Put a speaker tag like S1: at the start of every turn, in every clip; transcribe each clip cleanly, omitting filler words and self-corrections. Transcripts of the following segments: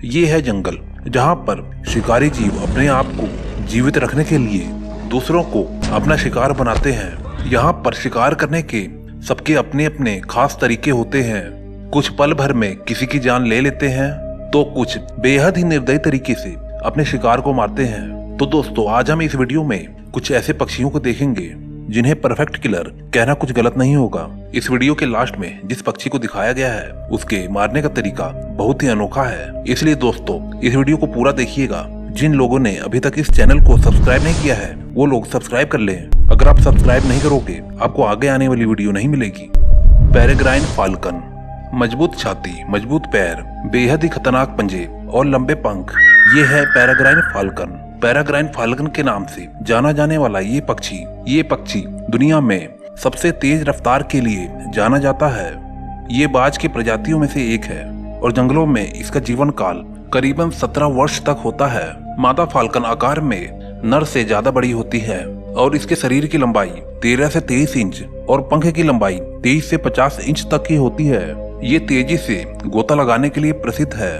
S1: ये है जंगल, जहाँ पर शिकारी जीव अपने आप को जीवित रखने के लिए दूसरों को अपना शिकार बनाते हैं। यहाँ पर शिकार करने के सबके अपने अपने खास तरीके होते हैं। कुछ पल भर में किसी की जान ले लेते हैं, तो कुछ बेहद ही निर्दयी तरीके से अपने शिकार को मारते हैं। तो दोस्तों, आज हम इस वीडियो में कुछ ऐसे पक्षियों को देखेंगे जिन्हें परफेक्ट किलर कहना कुछ गलत नहीं होगा। इस वीडियो के लास्ट में जिस पक्षी को दिखाया गया है उसके मारने का तरीका बहुत ही अनोखा है, इसलिए दोस्तों इस वीडियो को पूरा देखिएगा। जिन लोगों ने अभी तक इस चैनल को सब्सक्राइब नहीं किया है वो लोग सब्सक्राइब कर लें। अगर आप सब्सक्राइब नहीं करोगे आपको आगे आने वाली वीडियो नहीं मिलेगी। पेरेग्राइन फाल्कन, मजबूत छाती, मजबूत पैर, बेहद ही खतरनाक पंजे और लंबे पंख, ये है पेरेग्राइन फाल्कन। पेरेग्राइन फाल्कन के नाम से जाना जाने वाला ये पक्षी दुनिया में सबसे तेज रफ्तार के लिए जाना जाता है। ये बाज की प्रजातियों में से एक है और जंगलों में इसका जीवन काल करीबन 17 वर्ष तक होता है। मादा फाल्कन आकार में नर से ज्यादा बड़ी होती है और इसके शरीर की लंबाई 13 से 23 इंच और पंख की लंबाई 23 से 50 इंच तक की होती है। ये तेजी से गोता लगाने के लिए प्रसिद्ध है।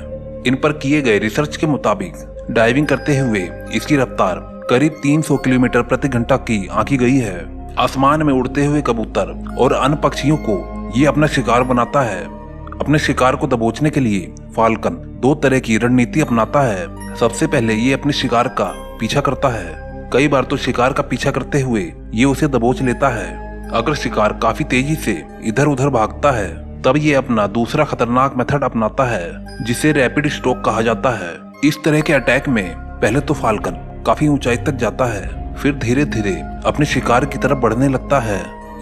S1: इन पर किए गए रिसर्च के मुताबिक डाइविंग करते हुए इसकी रफ्तार करीब 300 किलोमीटर प्रति घंटा की आंकी गई है। आसमान में उड़ते हुए कबूतर और अन्य पक्षियों को ये अपना शिकार बनाता है। अपने शिकार को दबोचने के लिए फाल्कन 2 तरह की रणनीति अपनाता है। सबसे पहले ये अपने शिकार का पीछा करता है। कई बार तो शिकार का पीछा करते हुए ये उसे दबोच लेता है। अगर शिकार काफी तेजी से इधर उधर भागता है तब ये अपना दूसरा खतरनाक मेथड अपनाता है जिसे रैपिड स्ट्रोक कहा जाता है। इस तरह के अटैक में पहले तो फाल्कन काफी ऊंचाई तक जाता है, फिर धीरे धीरे अपने शिकार की तरफ बढ़ने लगता है।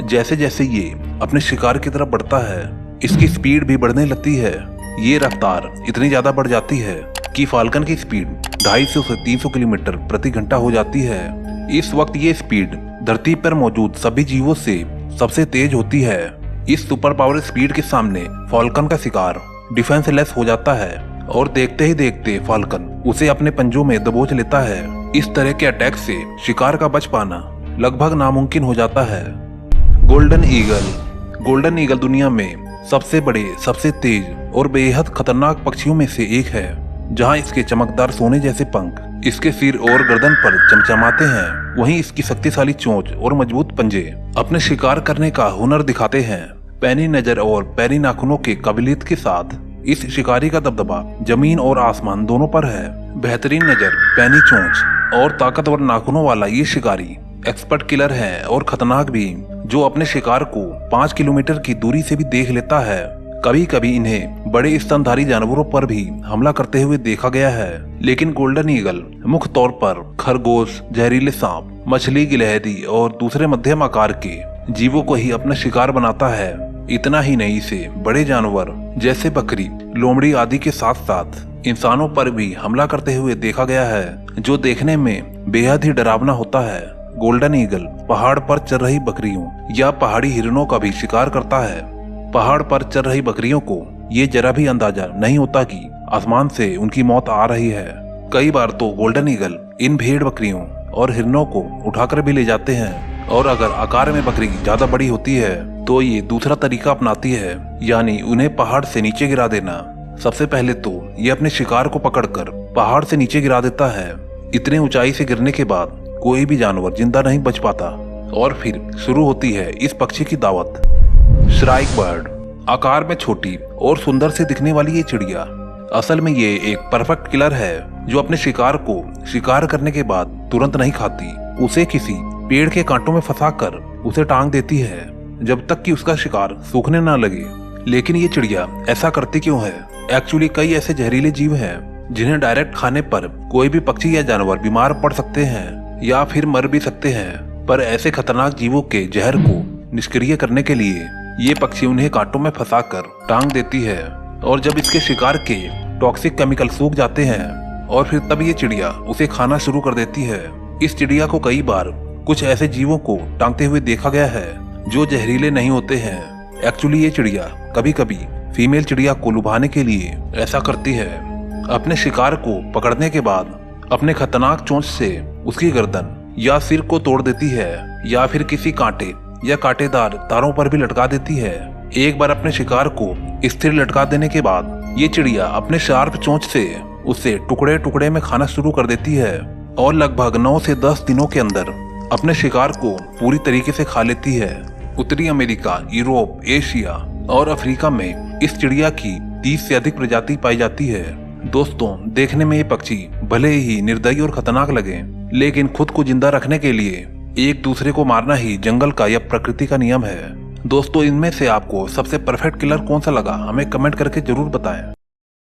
S1: जैसे जैसे ये अपने शिकार की तरफ बढ़ता है इसकी स्पीड भी बढ़ने लगती है। ये रफ्तार इतनी ज्यादा बढ़ जाती है कि फाल्कन की स्पीड 250 से 300 किलोमीटर प्रति घंटा हो जाती है। इस वक्त ये स्पीड धरती पर मौजूद सभी जीवों से सबसे तेज होती है। इस सुपर पावर स्पीड के सामने फाल्कन का शिकार डिफेंसलेस हो जाता है और देखते ही देखते फाल्कन उसे अपने पंजों में दबोच लेता है। इस तरह के अटैक से शिकार का बच पाना लगभग नामुमकिन हो जाता है। गोल्डन ईगल दुनिया में सबसे बड़े, सबसे तेज और बेहद खतरनाक पक्षियों में से एक है। जहां इसके चमकदार सोने जैसे पंख इसके सिर और गर्दन पर चमचमाते हैं, वहीं इसकी शक्तिशाली चोंच और मजबूत पंजे अपने शिकार करने का हुनर दिखाते हैं। पैनी नजर और पैनी नाखूनों के काबिलियत के साथ इस शिकारी का दबदबा जमीन और आसमान दोनों पर है। बेहतरीन नजर, पैनी चोंच और ताकतवर नाखूनों वाला ये शिकारी एक्सपर्ट किलर है और खतरनाक भी, जो अपने शिकार को 5 किलोमीटर की दूरी से भी देख लेता है। कभी कभी इन्हें बड़े स्तनधारी जानवरों पर भी हमला करते हुए देखा गया है, लेकिन गोल्डन ईगल मुख्य तौर पर खरगोश, जहरीले सांप, मछली, गिलहरी और दूसरे मध्यम आकार के जीवों को ही अपना शिकार बनाता है। इतना ही नहीं, इसे बड़े जानवर जैसे बकरी, लोमड़ी आदि के साथ साथ इंसानों पर भी हमला करते हुए देखा गया है, जो देखने में बेहद ही डरावना होता है। गोल्डन ईगल पहाड़ पर चल रही बकरियों या पहाड़ी हिरणों का भी शिकार करता है। पहाड़ पर चल रही बकरियों को ये जरा भी अंदाजा नहीं होता कि आसमान से उनकी मौत आ रही है। कई बार तो गोल्डन ईगल इन भेड़ बकरियों और हिरणों को उठाकर भी ले जाते हैं, और अगर आकार में बकरी ज्यादा बड़ी होती है तो ये दूसरा तरीका अपनाती है, यानी उन्हें पहाड़ से नीचे गिरा देना। सबसे पहले तो ये अपने शिकार को पकड़कर पहाड़ से नीचे गिरा देता है। इतने ऊंचाई से गिरने के बाद कोई भी जानवर जिंदा नहीं बच पाता और फिर शुरू होती है इस पक्षी की दावत। श्राइक बर्ड, आकार में छोटी और सुंदर से दिखने वाली ये चिड़िया असल में ये एक परफेक्ट किलर है, जो अपने शिकार को शिकार करने के बाद तुरंत नहीं खाती। उसे किसी पेड़ के कांटों में फंसाकर उसे टांग देती है जब तक कि उसका शिकार सूखने ना लगे। लेकिन ये चिड़िया ऐसा करती क्यों है? एक्चुअली कई ऐसे जहरीले जीव हैं जिन्हें डायरेक्ट खाने पर कोई भी पक्षी या जानवर बीमार पड़ सकते हैं या फिर मर भी सकते हैं। पर ऐसे खतरनाक जीवों के जहर को निष्क्रिय करने के लिए ये पक्षी उन्हें कांटों में फंसाकर टांग देती है, और जब इसके शिकार के टॉक्सिक केमिकल सूख जाते हैं और फिर तब ये चिड़िया उसे खाना शुरू कर देती है। इस चिड़िया को कई बार कुछ ऐसे जीवों को टांगते हुए देखा गया है जो जहरीले नहीं होते हैं। एक्चुअली ये चिड़िया कभी कभी फीमेल चिड़िया को लुभाने के लिए ऐसा करती है। अपने शिकार को पकड़ने के बाद अपने खतरनाक चोंच से उसकी गर्दन या सिर को तोड़ देती है या फिर किसी कांटे या कांटेदार तारों पर भी लटका देती है। एक बार अपने शिकार को स्थिर लटका देने के बाद ये चिड़िया अपने शार्प चोंच से उसे टुकड़े टुकड़े में खाना शुरू कर देती है और लगभग 9 से 10 दिनों के अंदर अपने शिकार को पूरी तरीके से खा लेती है। उत्तरी अमेरिका, यूरोप, एशिया और अफ्रीका में इस चिड़िया की 30 से अधिक प्रजाति पाई जाती है। दोस्तों, देखने में ये पक्षी भले ही निर्दयी और खतरनाक लगे, लेकिन खुद को जिंदा रखने के लिए एक दूसरे को मारना ही जंगल का या प्रकृति का नियम है। दोस्तों, इनमें से आपको सबसे परफेक्ट किलर कौन सा लगा, हमें कमेंट करके जरूर बताएं।